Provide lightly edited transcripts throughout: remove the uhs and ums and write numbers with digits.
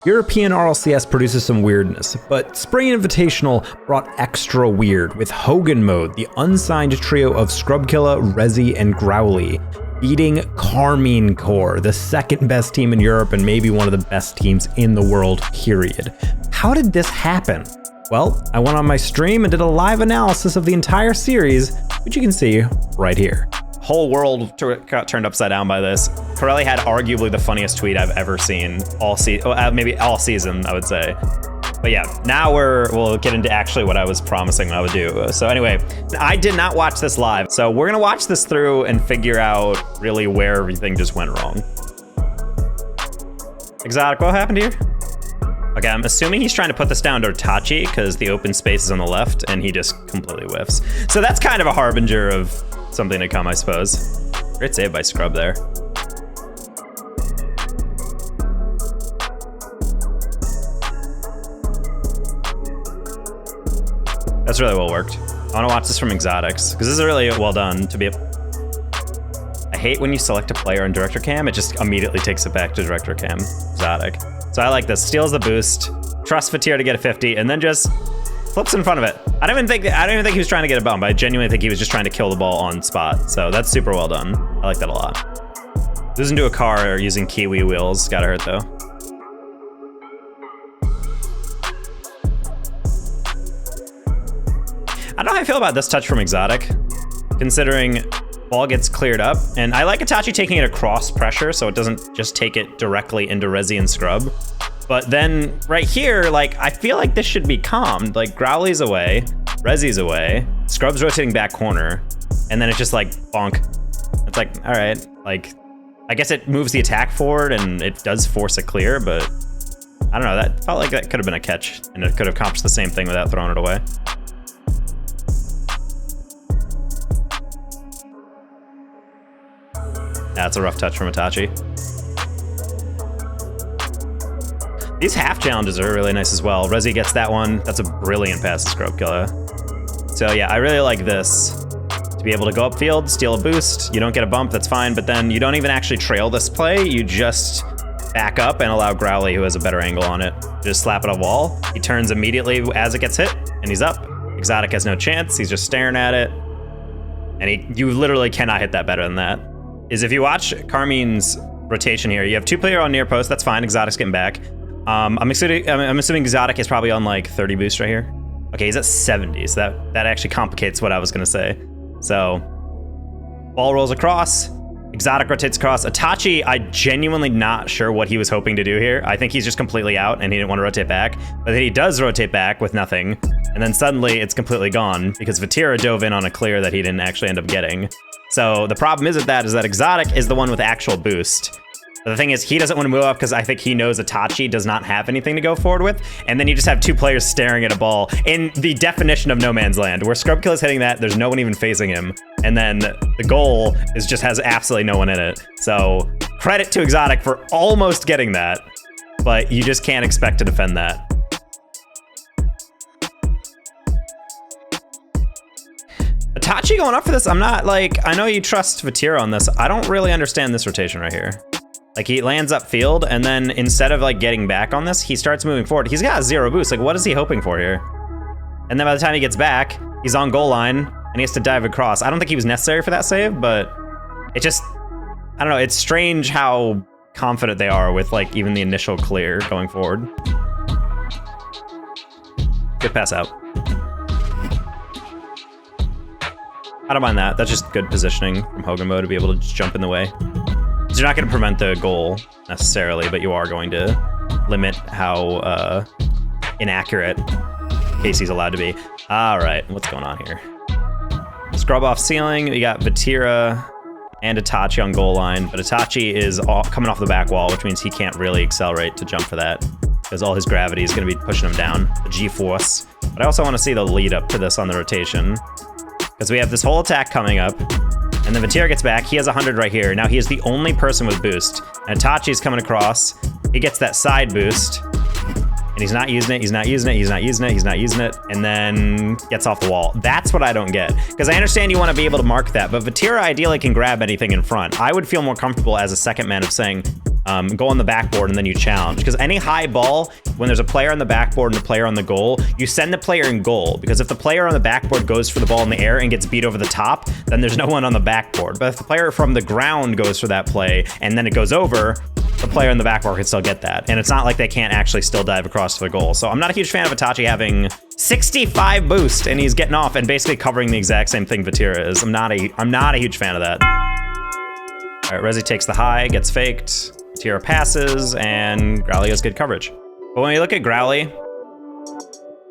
European RLCS produces some weirdness, but Spring Invitational brought extra weird with Hogan Mode, the unsigned trio of Scrubkilla, Rezi, and Growly, beating Karmine Corp, the second best team in Europe and maybe one of the best teams in the world, period. How did this happen? Well, I went on my stream and did a live analysis of the entire series, which you can see right here. Whole world got turned upside down by this. Corelli had arguably the funniest tweet I've ever seen maybe all season, I would say. But yeah, now we'll get into actually what I was promising I would do. So anyway, I did not watch this live. So we're gonna watch this through and figure out really where everything just went wrong. Exotic, what happened here? Okay, I'm assuming he's trying to put this down to Itachi because the open space is on the left and he just completely whiffs. So that's kind of a harbinger of something to come, I suppose. Great save by Scrub there. That's really well worked. I want to watch this from Exotics because this is really well done to be. I hate when you select a player in Director Cam, it just immediately takes it back to Director Cam. Exotic. So I like this. Steals the boost, trusts Vatir to get a 50, and then just flips in front of it. I don't even think he was trying to get a bump. I genuinely think he was just trying to kill the ball on spot. So that's super well done. I like that a lot. Losing to a car or using Kiwi wheels gotta hurt though. I don't know how I feel about this touch from Exotic, considering ball gets cleared up. And I like Itachi taking it across pressure so it doesn't just take it directly into Rezi and Scrub. But then right here, like, I feel like this should be calmed. Like, Growly's away, Rezi's away, Scrub's rotating back corner, and then it's just like, bonk. It's like, all right, like, I guess it moves the attack forward and it does force a clear, but I don't know, that felt like that could have been a catch and it could have accomplished the same thing without throwing it away. That's a rough touch from Itachi. These half challenges are really nice as well. Rezi gets that one. That's a brilliant pass to Scrubkilla. So yeah, I really like this. To be able to go upfield, steal a boost. You don't get a bump, that's fine, but then you don't even actually trail this play. You just back up and allow Growly, who has a better angle on it, just slap it on a wall. He turns immediately as it gets hit, and he's up. Exotic has no chance. He's just staring at it. And you literally cannot hit that better than that. Is if you watch Karmine's rotation here, you have two player on near post, that's fine, Exotic's getting back. I'm assuming Exotic is probably on like 30 boost right here. Okay, he's at 70, so that actually complicates what I was gonna say. So, ball rolls across, Exotic rotates across. Itachi, I genuinely not sure what he was hoping to do here. I think he's just completely out and he didn't want to rotate back, but then he does rotate back with nothing, and then suddenly it's completely gone because Vatira dove in on a clear that he didn't actually end up getting. So the problem is that Exotic is the one with actual boost. But the thing is, he doesn't want to move up because I think he knows Itachi does not have anything to go forward with. And then you just have two players staring at a ball in the definition of no man's land, where Scrubkill is hitting that, there's no one even facing him. And then the goal has absolutely no one in it. So credit to Exotic for almost getting that, but you just can't expect to defend that. Itachi going up for this, I'm not like, I know you trust Vatira on this. I don't really understand this rotation right here. Like, he lands upfield, and then instead of like getting back on this, he starts moving forward. He's got 0 boost. Like, what is he hoping for here? And then by the time he gets back, he's on goal line, and he has to dive across. I don't think he was necessary for that save, but it just, I don't know. It's strange how confident they are with like even the initial clear going forward. Good pass out. I don't mind that. That's just good positioning from Hogan Mode to be able to just jump in the way. You're not going to prevent the goal necessarily, but you are going to limit how inaccurate Casey's allowed to be. All right, what's going on here? Scrub off ceiling. We got Vatira and Itachi on goal line, but Itachi is coming off the back wall, which means he can't really accelerate to jump for that because all his gravity is going to be pushing him down, the G-force. But I also want to see the lead up to this on the rotation because we have this whole attack coming up. And then Vatira gets back. He has 100 right here. Now he is the only person with boost. And Itachi's coming across. He gets that side boost. And he's not using it. He's not using it. He's not using it. He's not using it. And then gets off the wall. That's what I don't get. Because I understand you want to be able to mark that. But Vatira ideally can grab anything in front. I would feel more comfortable as a second man of saying, go on the backboard and then you challenge. Because any high ball, when there's a player on the backboard and a player on the goal, you send the player in goal. Because if the player on the backboard goes for the ball in the air and gets beat over the top, then there's no one on the backboard. But if the player from the ground goes for that play and then it goes over, the player in the backboard can still get that. And it's not like they can't actually still dive across to the goal. So I'm not a huge fan of Itachi having 65 boost and he's getting off and basically covering the exact same thing Vatira is. I'm not a huge fan of that. All right, Rezi takes the high, gets faked. Vatira passes, and Growly has good coverage. But when we look at Growly,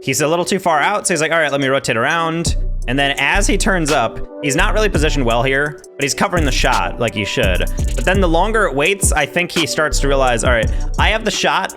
he's a little too far out, so he's like, all right, let me rotate around. And then as he turns up, he's not really positioned well here, but he's covering the shot like he should. But then the longer it waits, I think he starts to realize, all right, I have the shot,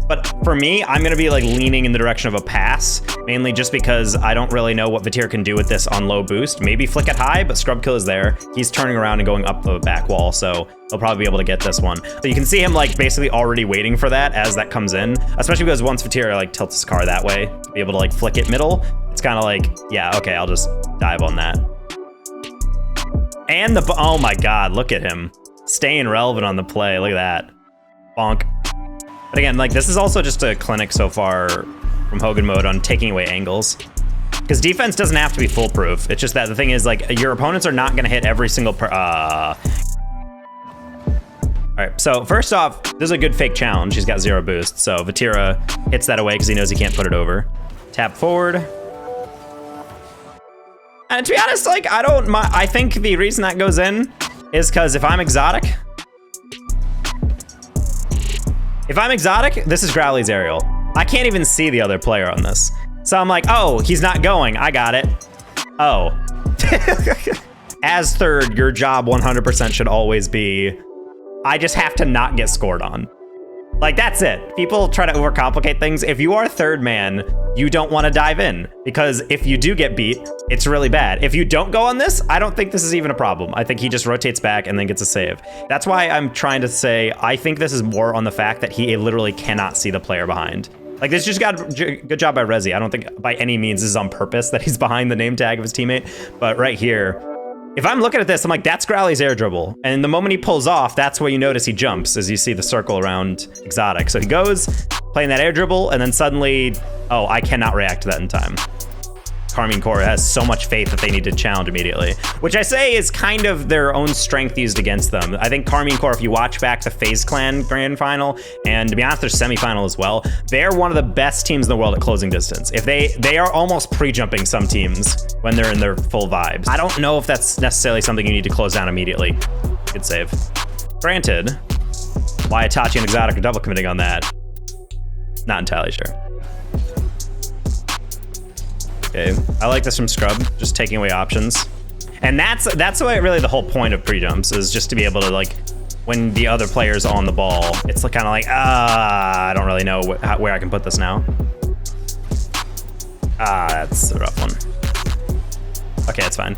but for me, I'm gonna be like leaning in the direction of a pass, mainly just because I don't really know what Vatira can do with this on low boost. Maybe flick it high, but Scrub Kill is there. He's turning around and going up the back wall, so he'll probably be able to get this one. So you can see him like basically already waiting for that as that comes in, especially because once Vatira like tilts his car that way, to be able to like flick it middle, it's kind of like, yeah, okay, I'll just dive on that. And oh my God, look at him. Staying relevant on the play, look at that. Bonk. But again, like this is also just a clinic so far from Hogan Mode on taking away angles. Because defense doesn't have to be foolproof. It's just that the thing is like your opponents are not gonna hit every single All right, so first off, this is a good fake challenge. He's got 0 boost, so Vatira hits that away because he knows he can't put it over. Tap forward. And to be honest, like I think the reason that goes in is because if I'm exotic, this is Growly's aerial. I can't even see the other player on this. So I'm like, oh, he's not going. I got it. Oh. As third, your job 100% should always be, I just have to not get scored on. Like, that's it. People try to overcomplicate things. If you are third man, you don't want to dive in, because if you do get beat, it's really bad. If you don't go on this, I don't think this is even a problem. I think he just rotates back and then gets a save. That's why I'm trying to say, I think this is more on the fact that he literally cannot see the player behind. Like, this just got good job by Rezi. I don't think by any means this is on purpose that he's behind the name tag of his teammate, but right here, if I'm looking at this, I'm like, that's Growly's air dribble. And the moment he pulls off, that's where you notice he jumps, as you see the circle around Exotic. So he goes, playing that air dribble, and then suddenly, oh, I cannot react to that in time. Karmine Corp has so much faith that they need to challenge immediately, which I say is kind of their own strength used against them. I think Karmine Corp, if you watch back the FaZe Clan Grand Final, and to be honest, their semifinal as well, they're one of the best teams in the world at closing distance. If they are almost pre-jumping some teams when they're in their full vibes. I don't know if that's necessarily something you need to close down immediately. Good save. Granted, why Itachi and Exotic are double committing on that, not entirely sure. Okay, I like this from Scrub, just taking away options. And that's what really the whole point of pre-jumps is, just to be able to, like, when the other player's on the ball, it's kind of like, I don't really know where I can put this now. That's a rough one. Okay, it's fine.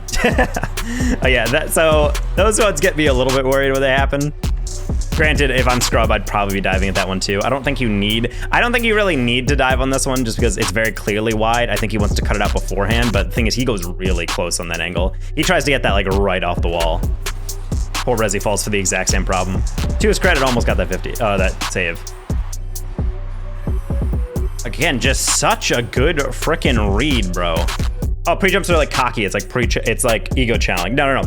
Oh yeah, so those ones get me a little bit worried when they happen. Granted, if I'm Scrub, I'd probably be diving at that one too. I don't think you really need to dive on this one just because it's very clearly wide. I think he wants to cut it out beforehand, but the thing is, he goes really close on that angle. He tries to get that like right off the wall. Poor Rezi falls for the exact same problem. To his credit, almost got that 50, that save. Again, just such a good frickin' read, bro. Oh, pre-jumps are like cocky. It's like ego channeling. No.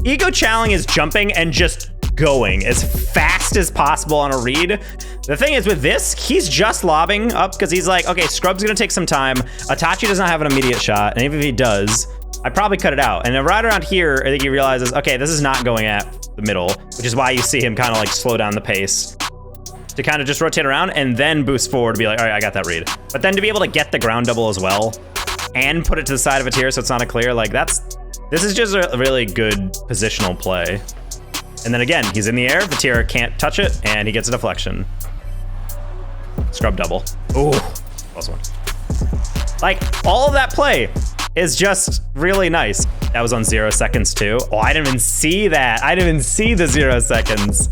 Ego channeling is jumping and just going as fast as possible on a read. The thing is with this, he's just lobbing up because he's like, okay, Scrub's gonna take some time. Itachi does not have an immediate shot, and even if he does, I probably cut it out. And then right around here, I think he realizes, okay, this is not going at the middle, which is why you see him kind of like slow down the pace to kind of just rotate around and then boost forward to be like, all right, I got that read. But then to be able to get the ground double as well and put it to the side of a tier so it's not a clear, like this is just a really good positional play. And then again, he's in the air, Vatira can't touch it, and he gets a deflection. Scrub double. Ooh, close one. Like, all of that play is just really nice. That was on 0 seconds too. Oh, I didn't even see that. I didn't even see the 0 seconds.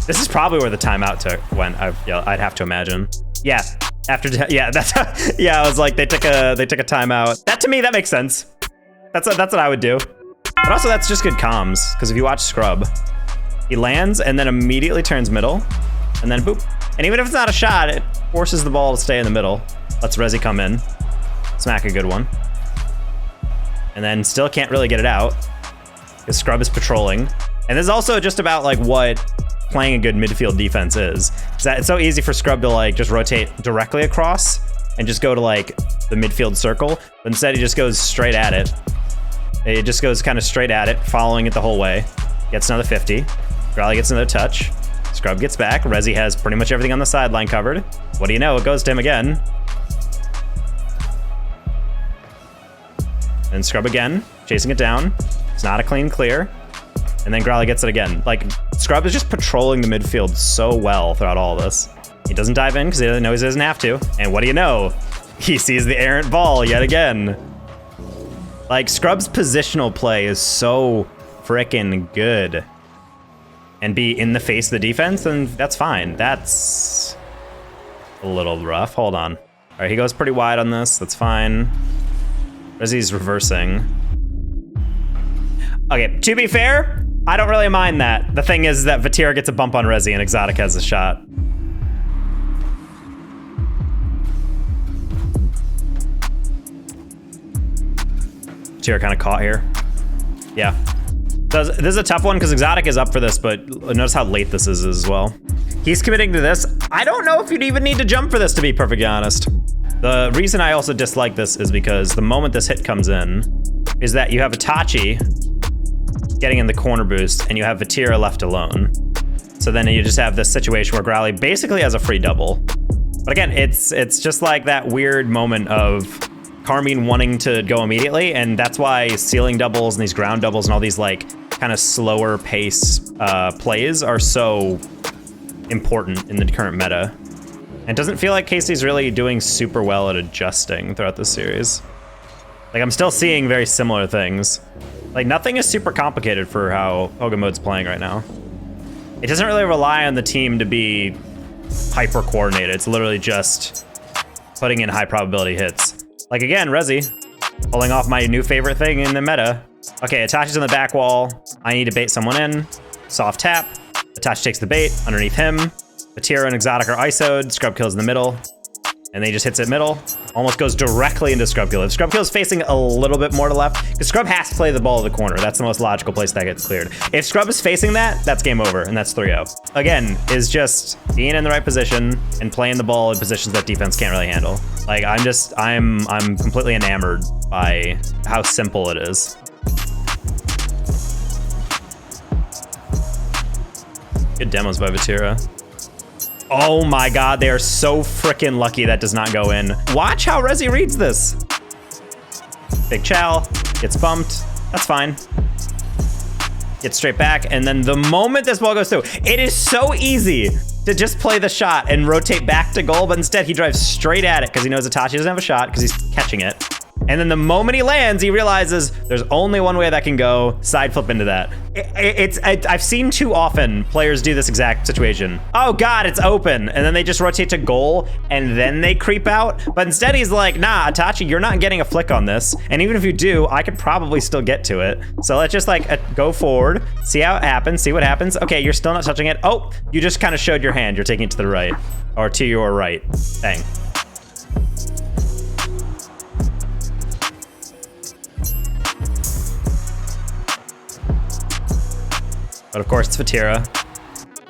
This is probably where the timeout went. I'd have to imagine. Yeah, yeah, I was like, they took a timeout. That, to me, that makes sense. That's what I would do. But also, that's just good comms, because if you watch Scrub, He lands and then immediately turns middle, and then boop. And even if it's not a shot, it forces the ball to stay in the middle. Lets Rezi come in, smack a good one. And then still can't really get it out, because Scrub is patrolling. And this is also just about like what playing a good midfield defense is. It's so easy for Scrub to like just rotate directly across and just go to like the midfield circle, but instead he just goes straight at it. It just goes kind of straight at it, following it the whole way. Gets another 50. Growly gets another touch. Scrub gets back. Rezi has pretty much everything on the sideline covered. What do you know? It goes to him again. And Scrub again, chasing it down. It's not a clean clear. And then Growly gets it again. Like, Scrub is just patrolling the midfield so well throughout all this. He doesn't dive in because he knows he doesn't have to. And what do you know? He sees the errant ball yet again. Like, Scrub's positional play is so frickin' good. And be in the face of the defense, then that's fine. That's a little rough. Hold on. All right, he goes pretty wide on this. That's fine. Rezi's reversing. Okay, to be fair, I don't really mind that. The thing is that Vatira gets a bump on Rezi and Exotic has a shot. Vatira kind of caught here. Yeah. So this is a tough one because Exotic is up for this, but notice how late this is as well. He's committing to this. I don't know if you'd even need to jump for this, to be perfectly honest. The reason I also dislike this is because the moment this hit comes in is that you have Itachi getting in the corner boost and you have Vatira left alone. So then you just have this situation where Growly basically has a free double. But again, it's just like that weird moment of Karmine wanting to go immediately, and that's why ceiling doubles and these ground doubles and all these like kind of slower pace plays are so important in the current meta. And it doesn't feel like Casey's really doing super well at adjusting throughout this series. Like, I'm still seeing very similar things. Like, nothing is super complicated for how Hogan Mode's playing right now. It doesn't really rely on the team to be hyper coordinated. It's literally just putting in high probability hits. Like, again, Rezi, pulling off my new favorite thing in the meta. Okay, Itachi's on the back wall. I need to bait someone in. Soft tap. Itachi takes the bait underneath him. Vatira and Exotic are ISO'd. Scrub kills in the middle. And then he just hits it middle. Almost goes directly into Scrub kill. If Scrub kill is facing a little bit more to left, because Scrub has to play the ball to the corner. That's the most logical place that gets cleared. If Scrub is facing that, that's game over, and that's 3-0. Again, is just being in the right position and playing the ball in positions that defense can't really handle. Like, I'm completely enamored by how simple it is. Good demos by Vatira. Oh my god, they are so freaking lucky that does not go in. Watch how Rezi reads this. Big Chow, gets bumped, that's fine. Gets straight back, and then the moment this ball goes through, it is so easy to just play the shot and rotate back to goal, but instead he drives straight at it because he knows Itachi doesn't have a shot because he's catching it. And then the moment he lands, he realizes there's only one way that can go, side flip into that. I've seen too often players do this exact situation. Oh God, it's open. And then they just rotate to goal and then they creep out. But instead he's like, nah, Itachi, you're not getting a flick on this. And even if you do, I could probably still get to it. So let's just like go forward, see how it happens, see what happens. Okay, you're still not touching it. Oh, you just kind of showed your hand. You're taking it to the right or to your right. Bang. But of course, it's Vatira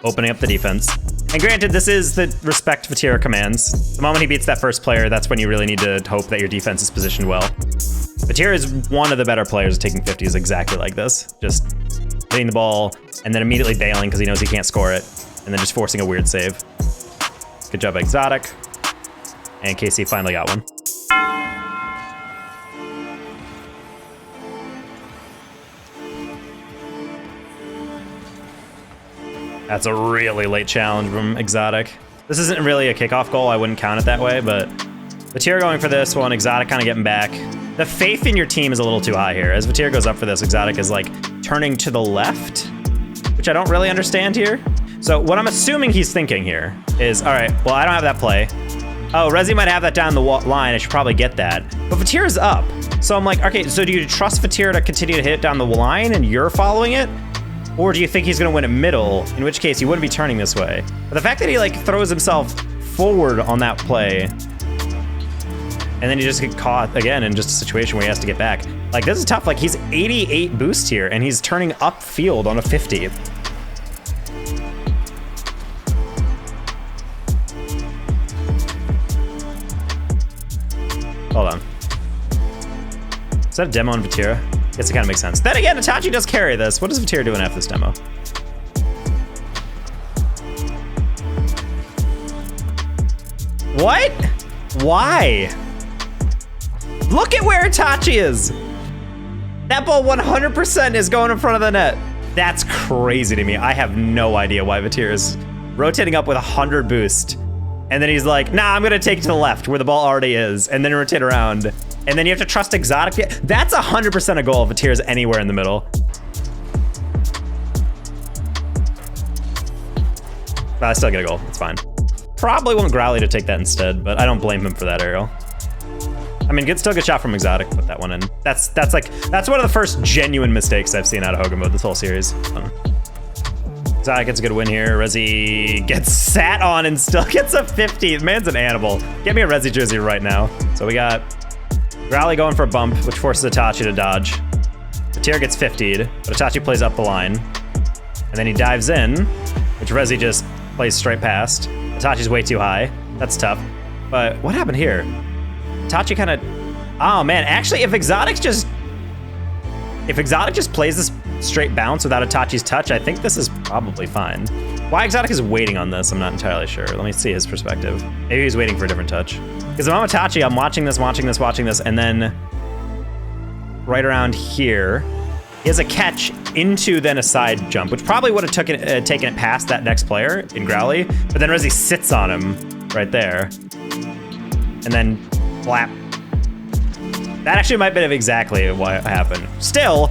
opening up the defense. And granted, this is the respect Vatira commands. The moment he beats that first player, that's when you really need to hope that your defense is positioned well. Vatira is one of the better players at taking 50s exactly like this. Just hitting the ball and then immediately bailing because he knows he can't score it. And then just forcing a weird save. Good job, Exotic. And KC finally got one. That's a really late challenge from Exotic. This isn't really a kickoff goal. I wouldn't count it that way, but Vatira going for this one, Exotic kind of getting back. The faith in your team is a little too high here. As Vatira goes up for this, Exotic is like turning to the left, which I don't really understand here. So what I'm assuming he's thinking here is, all right, well, I don't have that play. Oh, Rezi might have that down the line. I should probably get that. But Vatira's up. So I'm like, okay, so do you trust Vatira to continue to hit it down the line and you're following it? Or do you think he's gonna win at middle, in which case he wouldn't be turning this way? But the fact that he like throws himself forward on that play, and then he just get caught again in just a situation where he has to get back. Like, this is tough. Like, he's 88 boost here, and he's turning upfield on a 50. Hold on. Is that a demo on Vatira? Guess it kind of makes sense. Then again, Itachi does carry this. What is Vatira doing after this demo? What? Why? Look at where Itachi is. That ball 100% is going in front of the net. That's crazy to me. I have no idea why Vatira is rotating up with 100 boost. And then he's like, nah, I'm gonna take it to the left where the ball already is, and then rotate around. And then you have to trust Exotic. That's 100% a goal if Vatira's anywhere in the middle. But I still get a goal, it's fine. Probably want Growly to take that instead, but I don't blame him for that aerial. I mean, still good shot from Exotic, put that one in. That's one of the first genuine mistakes I've seen out of Hogan Mode this whole series. Exotic gets a good win here. Rezi gets sat on and still gets a 50. The man's an animal. Get me a Rezi jersey right now. So we got Growly going for a bump, which forces Itachi to dodge. Vatira gets 50'd, but Itachi plays up the line. And then he dives in, which Rezi just plays straight past. Itachi's way too high. That's tough. But what happened here? Itachi kind of... Oh, man. Actually, if Exotic just plays this straight bounce without Itachi's touch, I think this is probably fine. Why Exotic is waiting on this, I'm not entirely sure. Let me see his perspective. Maybe he's waiting for a different touch. Because if I'm Itachi, I'm watching this, and then right around here, he has a catch into then a side jump, which probably would have taken it past that next player in Growly, but then Rezi sits on him right there. And then flap. That actually might be exactly what happened. Still,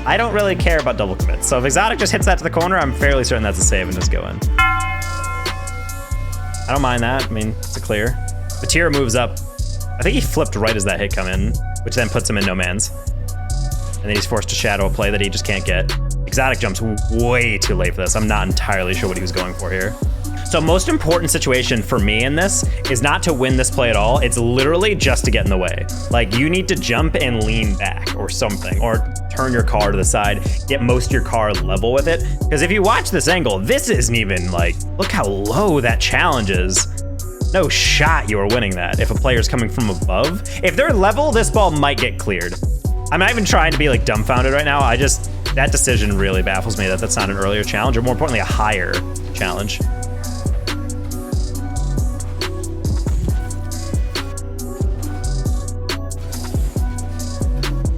I don't really care about double commits. So if Exotic just hits that to the corner, I'm fairly certain that's a save and just go in. I don't mind that. I mean, it's a clear. Vatira moves up. I think he flipped right as that hit come in, which then puts him in no man's. And then he's forced to shadow a play that he just can't get. Exotic jumps way too late for this. I'm not entirely sure what he was going for here. So most important situation for me in this is not to win this play at all. It's literally just to get in the way. Like, you need to jump and lean back or something, or turn your car to the side, get most of your car level with it. Because if you watch this angle, this isn't even like, look how low that challenge is. No shot you are winning that if a player's coming from above. If they're level, this ball might get cleared. I'm not even trying to be like dumbfounded right now. That decision really baffles me that that's not an earlier challenge, or more importantly, a higher challenge.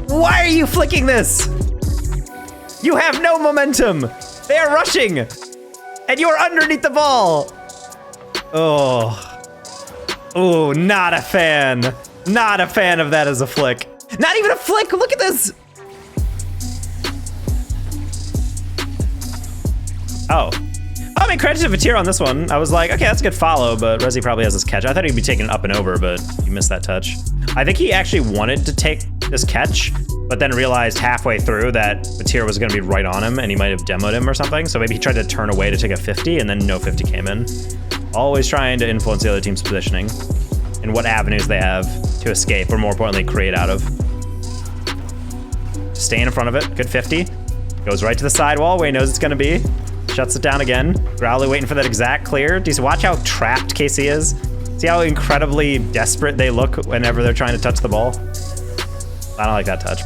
Why are you flicking this? You have no momentum. They are rushing, and you are underneath the ball. Oh, not a fan. Not a fan of that as a flick. Not even a flick, look at this. Oh. I mean, credit to Vatira on this one. I was like, okay, that's a good follow, but Rezi probably has this catch. I thought he'd be taking it up and over, but you missed that touch. I think he actually wanted to take this catch, but then realized halfway through that Vatira was gonna be right on him and he might have demoed him or something. So maybe he tried to turn away to take a 50 and then no 50 came in. Always trying to influence the other team's positioning and what avenues they have to escape, or more importantly, create out of. Staying in front of it, good 50. Goes right to the sidewall where he knows it's gonna be. Shuts it down again. Growly waiting for that exact clear. Do you watch how trapped KC is? See how incredibly desperate they look whenever they're trying to touch the ball? I don't like that touch.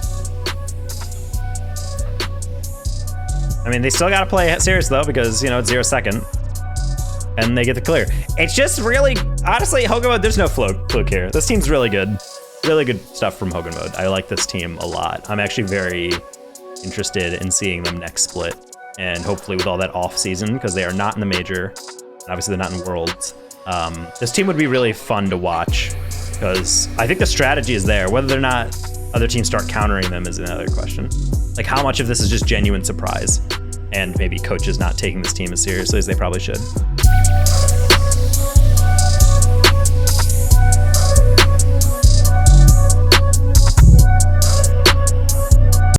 I mean, they still gotta play serious though, because, you know, it's 0 second. And they get the clear. It's just really, honestly, Hogan Mode, there's no fluke here. This team's really good. Really good stuff from Hogan Mode. I like this team a lot. I'm actually very interested in seeing them next split. And hopefully with all that off season, because they are not in the major, and obviously they're not in Worlds. This team would be really fun to watch, because I think the strategy is there. Whether or not other teams start countering them is another question. Like, how much of this is just genuine surprise, and maybe coaches not taking this team as seriously as they probably should.